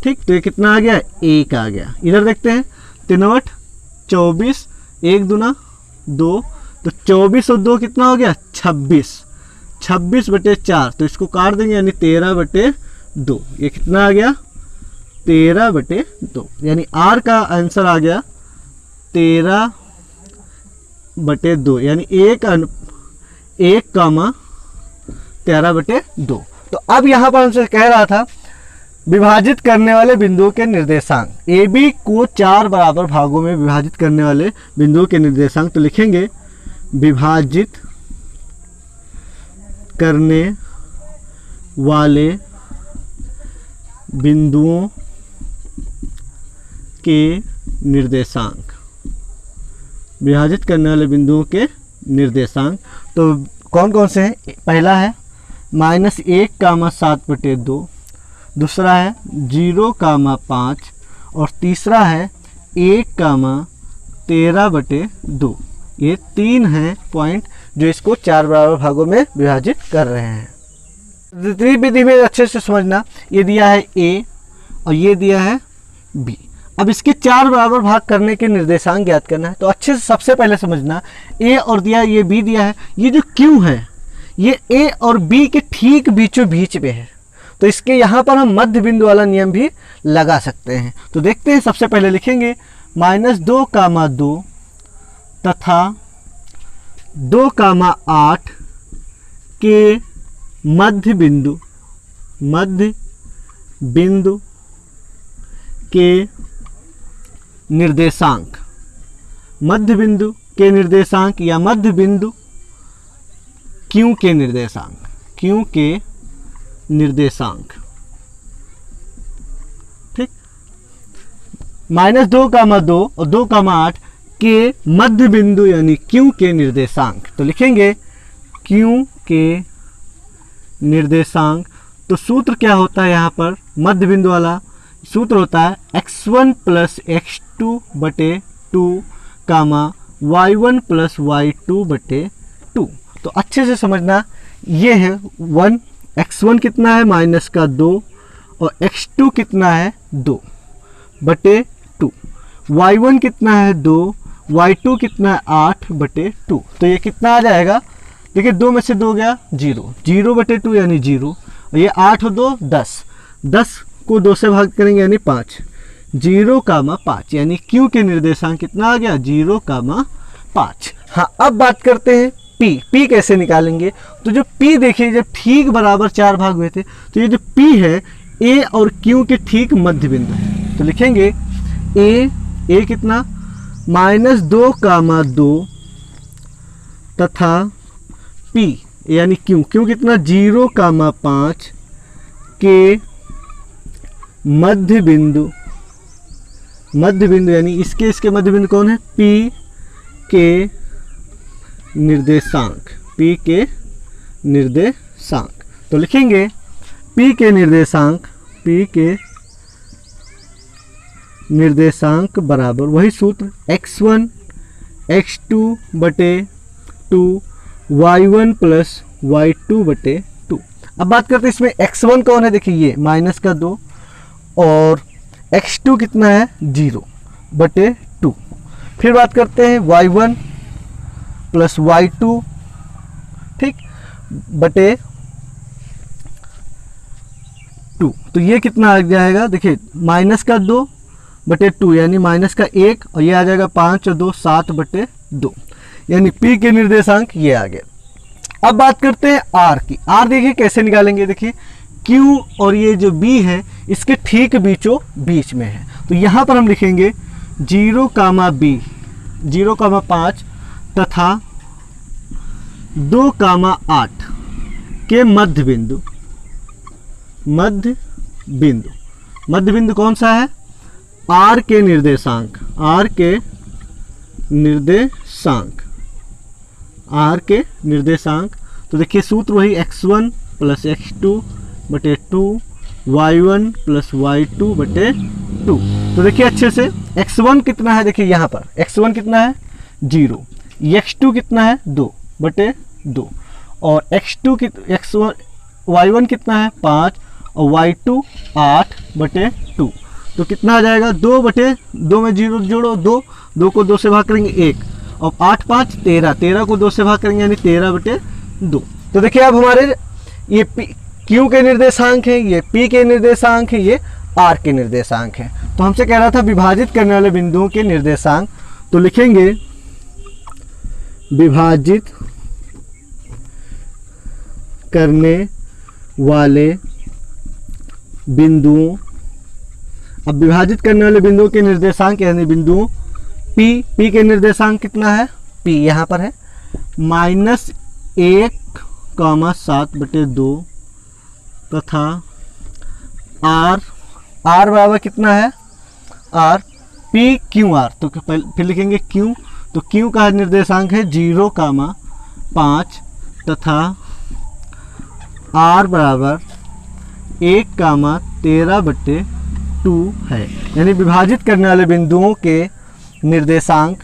ठीक, तो ये कितना आ गया 1 आ गया। इधर देखते हैं 3 8 24, 1 दूना 2, तो 24 और 2 कितना हो गया 26, 26/4, तो इसको काट देंगे यानी 13/2, ये कितना आ गया 13/2, यानी आर का आंसर आ गया 13/2, यानी 1,13/2। तो अब यहाँ पर हमसे कह रहा था विभाजित करने वाले बिंदुओं के निर्देशांक, ए बी को 4 बराबर भागों में विभाजित करने वाले बिंदुओं के निर्देशांक। तो लिखेंगे विभाजित करने वाले बिंदुओं के निर्देशांक, विभाजित करने वाले बिंदुओं के निर्देशांक तो कौन कौन से हैं? पहला है -1,7/2, दूसरा है 0,5 और तीसरा है 1,13/2। ये 3 हैं पॉइंट जो इसको 4 बराबर भागों में विभाजित कर रहे हैं। द्वितीय विधि में अच्छे से समझना, ये दिया है ए और ये दिया है बी। अब इसके 4 बराबर भाग करने के निर्देशांक ज्ञात करना है। तो अच्छे से सबसे पहले समझना, ए और दिया है, ये बी दिया है, ये जो क्यू है ये ए और बी के ठीक बीचों बीच में है, तो इसके यहाँ पर हम मध्य बिंदु वाला नियम भी लगा सकते हैं। तो देखते हैं, सबसे पहले लिखेंगे -2,2 तथा 2,8 के मध्य बिंदु के निर्देशांक, मध्य बिंदु के निर्देशांक या मध्य बिंदु क्यू के निर्देशांक, क्यू के निर्देशांक, ठीक। -2,2 और 2,8 के मध्य बिंदु यानी क्यू के निर्देशांक। तो लिखेंगे क्यू के निर्देशांक। तो सूत्र क्या होता है यहाँ पर मध्य बिंदु वाला? सूत्र होता है x1 + x2/2 y1 + y2/2। तो अच्छे से समझना, ये है 1, x1 कितना है -2 और x2 कितना है 2/2, y1 कितना है 2, y2 कितना है 8/2। तो ये कितना आ जाएगा? देखिए 2 में से 2 गया 0, 0/2 यानी 0, और ये 8 और 2 10, 10 को 2 से भाग करेंगे यानी 5, 0,5 यानी क्यू के निर्देशांक कितना आ गया 0,5। हाँ, अब बात करते हैं P कैसे निकालेंगे? तो जो P देखिए जब ठीक बराबर 4 भाग हुए थे, तो ये जो P है A और Q के ठीक मध्य बिंदु है। तो लिखेंगे A कितना -2,2 तथा P यानी Q कितना 0,5 के मध्य बिंदु यानी इसके मध्य बिंदु कौन है? P के निर्देशांक, P के निर्देशांक। तो लिखेंगे P के निर्देशांक बराबर वही सूत्र x1 x2/2 y1 + y2/2। अब बात करते हैं इसमें x1 कौन है? देखिए ये -2 और x2 कितना है 0/2। फिर बात करते हैं y1 + y2, ठीक, /2। तो ये कितना आ जाएगा? देखिए -2/2 यानी -1 और ये आ जाएगा 5 और 2 7/2, यानी P के निर्देशांक ये आ गए। अब बात करते हैं R की। R देखिए कैसे निकालेंगे? देखिए Q और ये जो B है इसके ठीक बीचों बीच में है, तो यहाँ पर हम लिखेंगे 0,5 तथा 2,8 के मध्य बिंदु कौन सा है? R के निर्देशांक। तो देखिए सूत्र वही x1 + x2/2 y1 + y2/2। तो देखिए अच्छे से x1 कितना है? देखिए यहाँ पर x1 कितना है 0, x2 कितना है 2/2 और y1 कितना है 5 और y2 8/2। तो कितना आ जाएगा 2/2 में 0 जोड़ो 2, 2 को 2 से भाग करेंगे 1, और 8 5 13, 13 को 2 से भाग करेंगे यानी 13/2। तो देखिए अब हमारे ये Q के निर्देशांक हैं, ये P के निर्देशांक हैं, ये R के निर्देशांक हैं। तो हमसे कह रहा था विभाजित करने वाले बिंदुओं के निर्देशांक, तो लिखेंगे विभाजित करने वाले बिंदुओं, अब विभाजित करने वाले बिंदुओं के निर्देशांक यानी बिंदुओं P के निर्देशांक कितना है, P यहाँ पर है -1,7/2 तथा R बराबर कितना है, R PQR, तो फिर लिखेंगे Q, तो Q का निर्देशांक है 0,5 तथा R बराबर 1,13/2 है। यानी विभाजित करने वाले बिंदुओं के निर्देशांक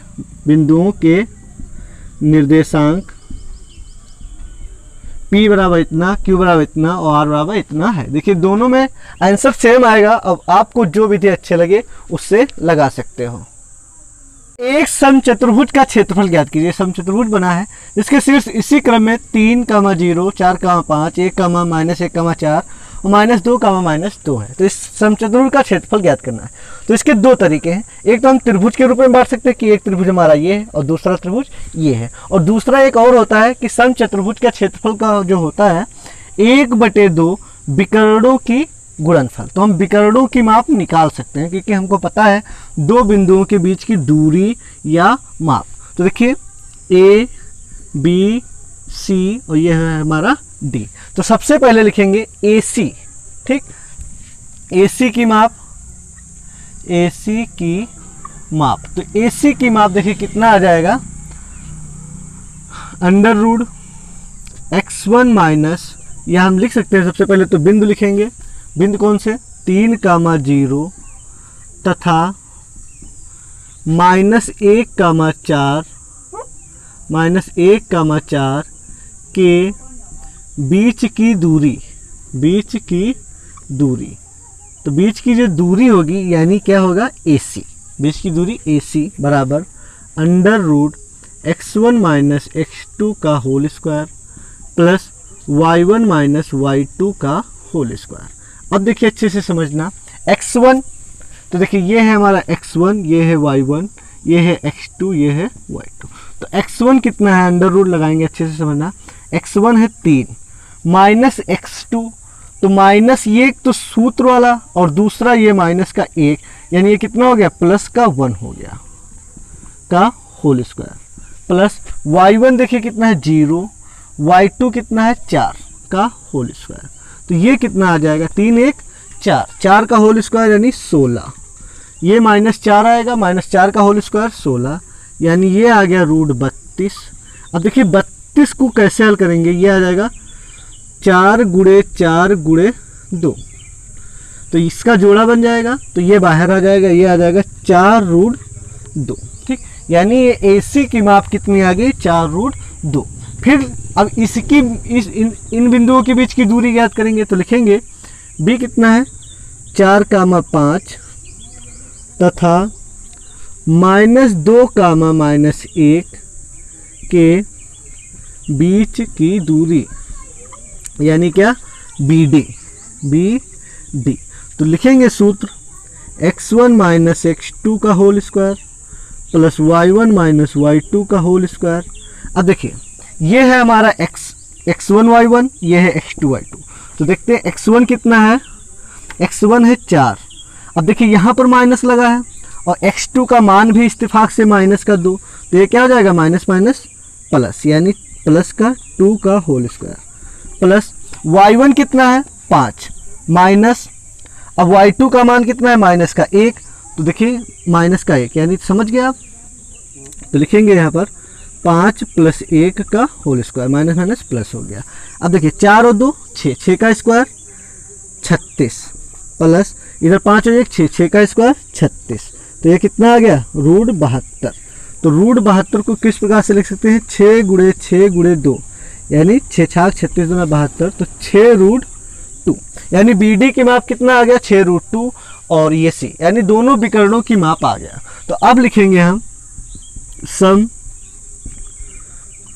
P बराबर इतना, Q बराबर इतना और R बराबर इतना है। देखिए दोनों में आंसर सेम आएगा। अब आपको जो विधि अच्छे लगे उससे लगा सकते हो। एक समचतुर्भुज का क्षेत्रफल ज्ञात कीजिए। समचतुर्भुज बना है जिसके शीर्ष इसी क्रम में 3, 0, 4, 5, 1, -1, 4 और -2, -2 है। तो इस समचतुर्भुज का क्षेत्रफल ज्ञात करना है। तो इसके दो तरीके हैं। एक तो हम त्रिभुज के रूप में बांट सकते हैं कि एक त्रिभुज हमारा ये है और दूसरा त्रिभुज ये है, और दूसरा एक और होता है कि समचतुर्भुज का क्षेत्रफल का जो होता है 1/2 विकर्णों की गुणनफल। तो हम विकर्णों की माप निकाल सकते हैं क्योंकि हमको पता है दो बिंदुओं के बीच की दूरी या माप। तो देखिए A, B, C और यह है हमारा D। तो सबसे पहले लिखेंगे AC, ठीक, AC की माप, AC की माप। तो AC की माप देखिए कितना आ जाएगा, √(x1 माइनस), या हम लिख सकते हैं सबसे पहले तो बिंदु लिखेंगे। बिंदु कौन से, 3, 0 तथा -1,4 के बीच की दूरी, तो बीच की जो दूरी होगी यानी क्या होगा AC, बीच की दूरी AC बराबर √(x1 माइनस x2 का whole square plus y1 minus y2 का होल स्क्वायर। अब देखिए अच्छे से समझना, x1 तो देखिए ये है हमारा x1, ये है y1, ये है x2, ये है y2। तो x1 कितना है, अंडर रूट लगाएंगे, अच्छे से समझना। x1 है 3 माइनस x2, तो माइनस ये एक तो सूत्र वाला और दूसरा ये माइनस का 1, यानी ये कितना हो गया, प्लस का 1 हो गया का होल स्क्वायर प्लस y1 देखिए कितना है 0, y2 कितना है 4 का होल स्क्वायर। तो ये कितना आ जाएगा, 3, 1, 4, 4 का होल स्क्वायर यानी 16। ये -4 आएगा, -4 का होल स्क्वायर 16, यानी ये आ गया √32। अब देखिए 32 को कैसे हल करेंगे, ये आ जाएगा 4 × 4 × 2, तो इसका जोड़ा बन जाएगा, तो ये बाहर आ जाएगा, ये आ जाएगा 4√2, ठीक। यानी ये AC की माप कितनी आ गई, 4√2। फिर अब इसकी इन बिंदुओं के बीच की दूरी ज्ञात करेंगे, तो लिखेंगे B कितना है, 4, 5 तथा -2, -1 के बीच की दूरी यानी क्या, BD। तो लिखेंगे सूत्र x1 माइनस x2 का whole square plus y1 minus y2 का होल स्क्वायर। अब देखिए ये है हमारा x1 y1, ये है x2 y2। तो देखते हैं x1 कितना है, x1 है 4। अब देखिए यहाँ पर माइनस लगा है और x2 का मान भी इत्तेफाक से माइनस का 2, तो ये क्या हो जाएगा, माइनस माइनस प्लस, यानी प्लस का 2 का होल स्क्वायर प्लस y1 कितना है 5 माइनस, अब y2 का मान कितना है, माइनस का 1, तो देखिए माइनस का 1 यानी समझ गए आप। तो लिखेंगे यहाँ पर 5 + 1 का whole square, minus minus plus हो गया। अब देखिए 4 और 2 6, 6 का स्क्वायर 36 प्लस इधर 5 और 1 6, 6 का स्क्वायर 36, तो ये कितना आ गया, √72। तो √72 को किस प्रकार से लिख सकते हैं, 6 × 6 × 2 यानी 6 छाक 36 दूना 72, तो 6√2, यानी BD की माप कितना आ गया, 6√2 और ये C, यानी दोनों विकर्णों की माप आ गया। तो अब लिखेंगे हम सम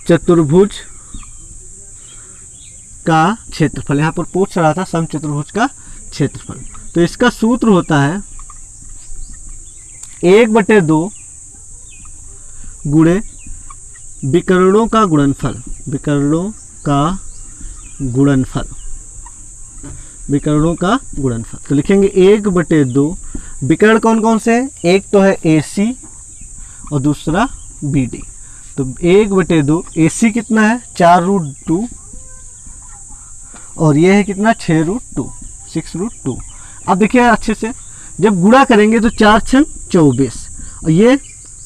चतुर्भुज का क्षेत्रफल। यहाँ पर पूछ रहा था सम चतुर्भुज का क्षेत्रफल, तो इसका सूत्र होता है 1/2 गुणे विकर्णों का गुणनफल, विकर्णों का गुणनफल, विकर्णों का गुणनफल। तो लिखेंगे 1/2, विकर्ण कौन कौन से हैं, एक तो है AC और दूसरा BD। तो 1/2, AC कितना है 4√2 और ये है कितना 6√2, 6√2। अब देखिए अच्छे से, जब गुणा करेंगे तो 4 × 24 और ये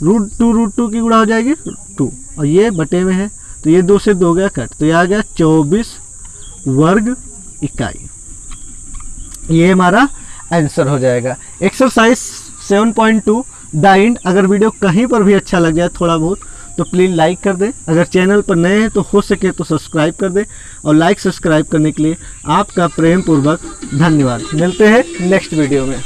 √2 की गुणा हो जाएगी 2 और ये बटे में है तो ये 2 से 2 गया कट, तो ये आ गया 24 वर्ग इकाई। ये हमारा आंसर हो जाएगा। एक्सरसाइज 7.2 डाइंड। अगर वीडियो कहीं पर भी अच्छा लग जाए थोड़ा बहुत तो प्लीज़ लाइक कर दें। अगर चैनल पर नए हैं तो हो सके तो सब्सक्राइब कर दें और लाइक सब्सक्राइब करने के लिए आपका प्रेम पूर्वक धन्यवाद। मिलते हैं नेक्स्ट वीडियो में।